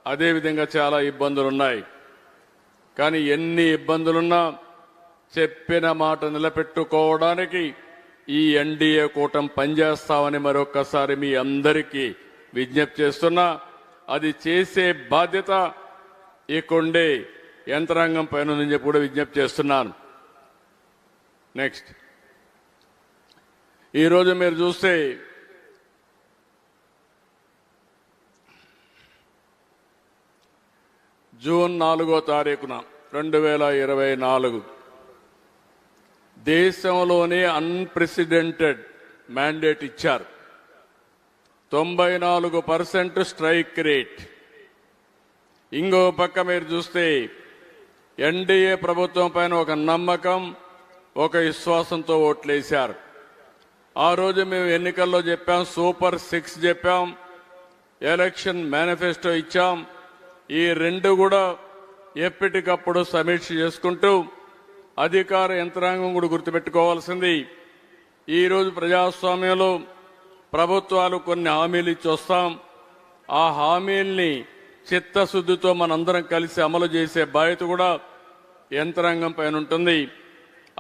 అదేవిధంగా చాలా ఇబ్బందులు ఉన్నాయి. కానీ ఎన్ని ఇబ్బందులున్నా చెప్పిన మాట నిలబెట్టుకోవడానికి ఈ ఎన్డీఏ కూటమి పనిచేస్తామని మరొక్కసారి మీ అందరికీ విజ్ఞప్తి చేస్తున్నా. అది చేసే బాధ్యత ఇక్కడే యంత్రాంగం పైన ఉందని చెప్పి కూడా విజ్ఞప్తి చేస్తున్నాను. నెక్స్ట్, ఈరోజు మీరు చూస్తే జూన్ 4వ తారీఖున 2024 దేశంలోనే అన్ప్రెసిడెంటెడ్ మ్యాండేట్ ఇచ్చారు. 94% స్ట్రైక్ రేట్. ఇంకో పక్క మీరు చూస్తే ఎన్డీఏ ప్రభుత్వం పైన ఒక నమ్మకం, ఒక విశ్వాసంతో ఓట్లేశారు. ఆ రోజు మేము ఎన్నికల్లో చెప్పాం, సూపర్ 6 చెప్పాం, ఎలక్షన్ మేనిఫెస్టో ఇచ్చాం. ఈ రెండు కూడా ఎప్పటికప్పుడు సమీక్ష చేసుకుంటూ అధికార యంత్రాంగం కూడా గుర్తుపెట్టుకోవాల్సింది, ఈరోజు ప్రజాస్వామ్యంలో ప్రభుత్వాలు కొన్ని హామీలు ఇచ్చి వస్తాం. ఆ హామీల్ని చిత్తశుద్ధితో మనందరం కలిసి అమలు చేసే బాధ్యత కూడా యంత్రాంగం పైన ఉంటుంది.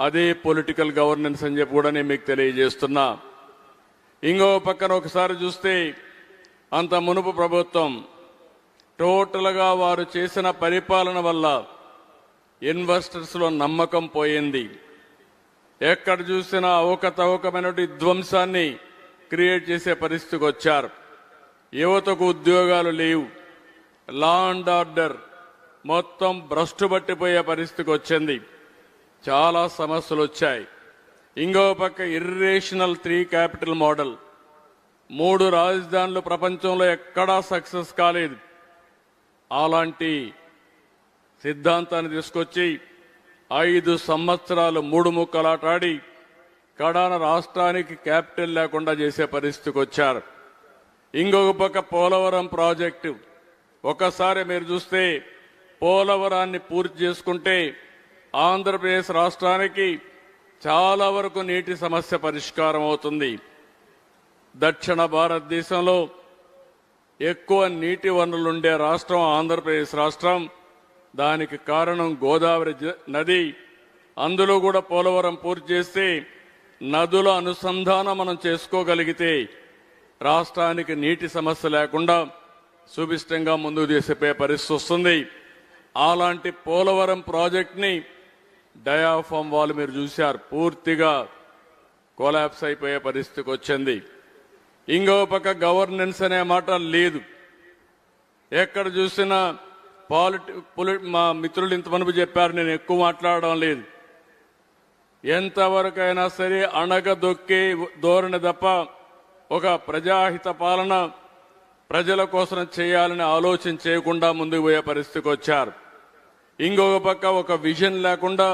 అదే పొలిటికల్ గవర్నెన్స్ అని చెప్పి కూడా నేను మీకు తెలియజేస్తున్నా. ఇంకో పక్కన ఒకసారి చూస్తే అంత మునుపు ప్రభుత్వం టోటల్గా వారు చేసిన పరిపాలన వల్ల ఇన్వెస్టర్స్లో నమ్మకం పోయింది. ఎక్కడ చూసినా అవకతవకమైన విధ్వంసాన్ని క్రియేట్ చేసే పరిస్థితికి వచ్చారు. యువతకు ఉద్యోగాలు లేవు, లా అండ్ ఆర్డర్ మొత్తం భ్రష్టు పట్టిపోయే పరిస్థితికి వచ్చింది. చాలా సమస్యలు వచ్చాయి. ఇంకో పక్క ఇర్రేషనల్ 3 క్యాపిటల్ మోడల్, 3 రాజధానులు ప్రపంచంలో ఎక్కడా సక్సెస్ కాలేదు. అలాంటి సిద్ధాంతాన్ని తీసుకొచ్చి 5 సంవత్సరాలు 3 ముక్కలాటాడి కడాన రాష్ట్రానికి క్యాపిటల్ లేకుండా చేసే పరిస్థితికి వచ్చారు. ఇంకొక పక్క పోలవరం ప్రాజెక్టు, ఒకసారి మీరు చూస్తే పోలవరాన్ని పూర్తి చేసుకుంటే ఆంధ్రప్రదేశ్ రాష్ట్రానికి చాలా వరకు నీటి సమస్య పరిష్కారం అవుతుంది. దక్షిణ భారతదేశంలో ఎక్కువ నీటి వనరులుండే రాష్ట్రం ఆంధ్రప్రదేశ్ రాష్ట్రం. దానికి కారణం గోదావరి నది. అందులో కూడా పోలవరం పూర్తి చేస్తే నదుల అనుసంధానం మనం చేసుకోగలిగితే రాష్ట్రానికి నీటి సమస్య లేకుండా సుభిష్టంగా ముందుకు చేసే పరిస్థితి వస్తుంది. అలాంటి పోలవరం ప్రాజెక్ట్ని డయాఫామ్ వాల్ మీరు చూశారు, పూర్తిగా కొలాప్స్ అయిపోయే పరిస్థితికి వచ్చింది. ఇంకో పక్క గవర్నెన్స్ అనే మాట లేదు. ఎక్కడ చూసినా మా మిత్రులు ఇంతమంది చెప్పారు, నేను ఎక్కువ మాట్లాడడం లేదు. ఎంతవరకైనా సరే అణగదొక్కే ధోరణి తప్ప ఒక ప్రజాహిత పాలన ప్రజల కోసం చేయాలని ఆలోచన చేయకుండా ముందుకు పోయే పరిస్థితికి వచ్చారు. ఇంకొక పక్క ఒక విజన్ లేకుండా